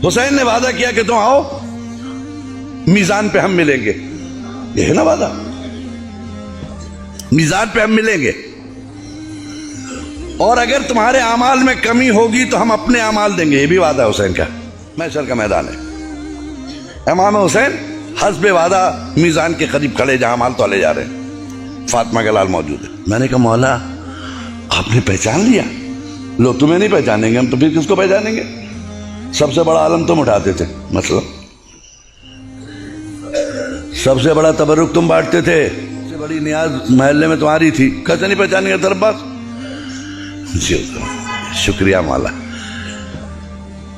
حسین نے وعدہ کیا کہ تم آؤ میزان پہ ہم ملیں گے، یہ ہے نا وعدہ، میزان پہ ہم ملیں گے، اور اگر تمہارے اعمال میں کمی ہوگی تو ہم اپنے اعمال دیں گے، یہ بھی وعدہ ہے حسین کا، محشر کا میدان ہے، امام حسین حسب وعدہ میزان کے قریب کھڑے جہاں اعمال تولے جا رہے ہیں، فاطمہ کا لال موجود ہے۔ میں نے کہا مولا آپ نے پہچان لیا؟ لو تمہیں نہیں پہچانیں گے ہم تو پھر کس کو پہچانیں گے؟ سب سے بڑا عالم تم اٹھاتے تھے، مثلا سب سے بڑا تبرک تم بانٹتے تھے، سب سے بڑی نیاز محلے میں تمہاری تھی، کیسے نہیں پہچانیں گے طرف پاس؟ جی شکریہ مولا۔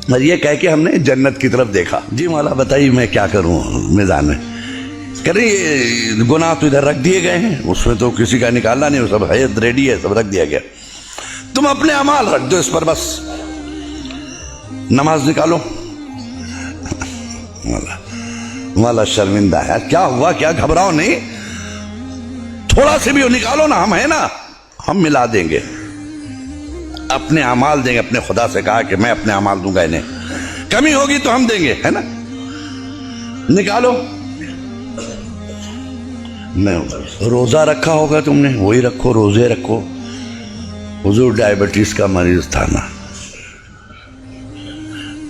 اور یہ کہہ کے ہم نے جنت کی طرف دیکھا۔ جی مولا بتائیے میں کیا کروں میدان میں؟ کہہ رہے یہ گناہ تو ادھر رکھ دیے گئے ہیں، اس میں تو کسی کا نکالنا نہیں، وہ سب ہے ریڈی ہے، سب رکھ دیا گیا، تم اپنے اعمال رکھ دو اس پر بس، نماز نکالو۔ مولا شرمندہ ہے، کیا ہوا، کیا گھبراؤ نہیں، تھوڑا سے بھی نکالو نا، ہم ہیں نا، ہم ملا دیں گے، اپنے اعمال دیں گے۔ اپنے خدا سے کہا کہ میں اپنے اعمال دوں گا انہیں، کمی ہوگی تو ہم دیں گے، ہے نا، نکالو۔ نہیں روزہ رکھا ہوگا تم نے، وہی رکھو، روزے رکھو۔ حضور ڈائبٹیز کا مریض تھا نا،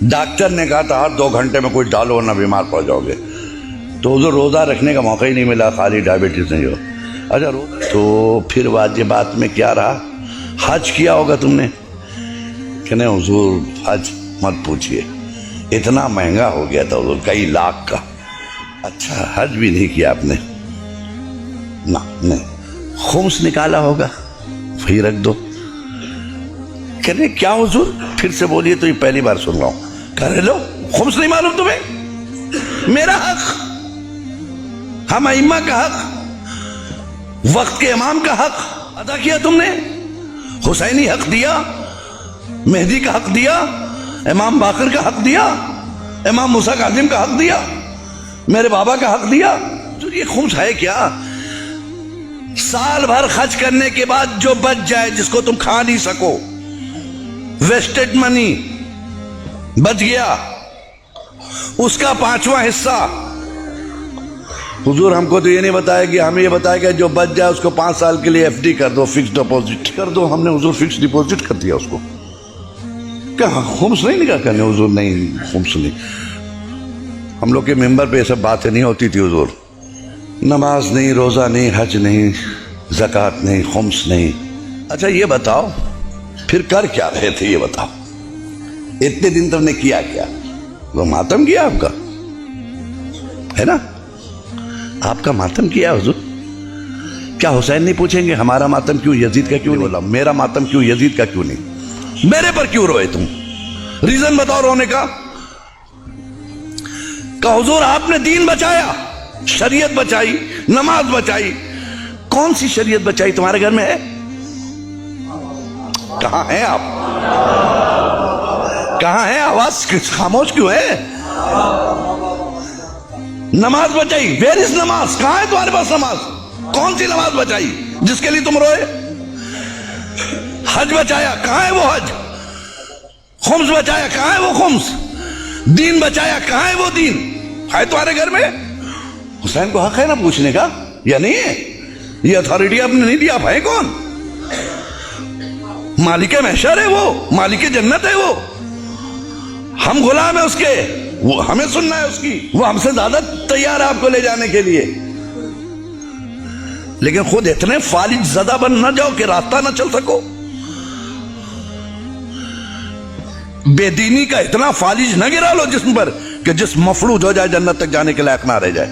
ڈاکٹر نے کہا تھا ہر 2 گھنٹے میں کوئی ڈالو ورنہ بیمار پڑ جاؤ گے، تو حضور روزہ رکھنے کا موقع ہی نہیں ملا، خالی ڈائبٹیز نہیں ہو۔ اچھا تو پھر واجبات میں کیا رہا؟ حج کیا ہوگا تم نے کہ نہیں؟ حضور حج مت پوچھئے، اتنا مہنگا ہو گیا تھا حضور، کئی لاکھ کا۔ اچھا حج بھی نہیں کیا آپ نے؟ نہیں۔ خمس نکالا ہوگا، وہی رکھ دو۔ کہنے کیا حضور؟ پھر سے بولیے، تو یہ پہلی بار سن رہا ہوں۔ کہہ رہے لو خمس نہیں معلوم تمہیں؟ میرا حق، ہم ائمہ کا حق، وقت کے امام کا حق ادا کیا تم نے، حسینی حق دیا، مہدی کا حق دیا، امام باقر کا حق دیا، امام موسیٰ کاظم کا حق دیا، میرے بابا کا حق دیا۔ تو یہ خمس ہے کیا؟ سال بھر خرچ کرنے کے بعد جو بچ جائے، جس کو تم کھا نہیں سکو، ویسٹڈ منی بچ گیا، اس کا 5واں حصہ۔ حضور ہم کو تو یہ نہیں بتایا کہ ہمیں یہ بتایا کہ جو بچ جائے اس کو 5 سال کے لیے ایف ڈی کر دو، فکس ڈپوزٹ کر دو۔ ہم نے حضور فکس ڈپوزٹ کر دیا اس کو، کہاں خمس نہیں نکاح کرنے؟ حضور نہیں، خمس نہیں، ہم لوگ کے ممبر پہ یہ سب باتیں نہیں ہوتی تھی حضور، نماز نہیں، روزہ نہیں، حج نہیں، زکوٰۃ نہیں، خمس نہیں۔ اچھا یہ بتاؤ پھر کر کیا رہے تھے؟ یہ بتاؤ اتنے دن تم نے کیا کیا؟ وہ ماتم کیا آپ کا، ہے نا، آپ کا ماتم کیا حضور۔ کیا حسین نہیں پوچھیں گے ہمارا ماتم کیوں یزید کا کیوں نہیں بولا، میرا ماتم کیوں یزید کا کیوں نہیں، میرے پر کیوں روئے تم؟ ریزن بتاؤ رونے کا۔ کہ حضور آپ نے دین بچایا، شریعت بچائی، نماز بچائی۔ کون سی شریعت بچائی تمہارے گھر میں ہے؟ کہاں ہیں آپ؟ کہاں ہیں؟ آواز خاموش کیوں ہے؟ نماز بچائی، ویئر از نماز؟ کہاں ہے تمہارے پاس نماز؟ کون سی نماز بچائی جس کے لیے تم روئے؟ حج بچایا، کہاں ہے وہ حج؟ خمس بچایا، کہاں ہے وہ خمس؟ دین بچایا، کہاں ہے وہ دین؟ ہے تمہارے گھر میں؟ حسین کو حق ہے نا پوچھنے کا، یا نہیں ہے؟ یہ اتھارٹی آپ نے نہیں دی، آپ ہیں کون؟ مالک محشر ہے وہ، مالک جنت ہے وہ، ہم غلام ہیں اس کے، وہ ہمیں سننا ہے اس کی، وہ ہم سے زیادہ تیار ہے آپ کو لے جانے کے لیے۔ لیکن خود اتنے فالج زدہ بن نہ جاؤ کہ راستہ نہ چل سکو، بے دینی کا اتنا فالج نہ گرا لو جسم پر کہ جسم مفلوج ہو جائے، جنت تک جانے کے لائق نہ رہ جائے۔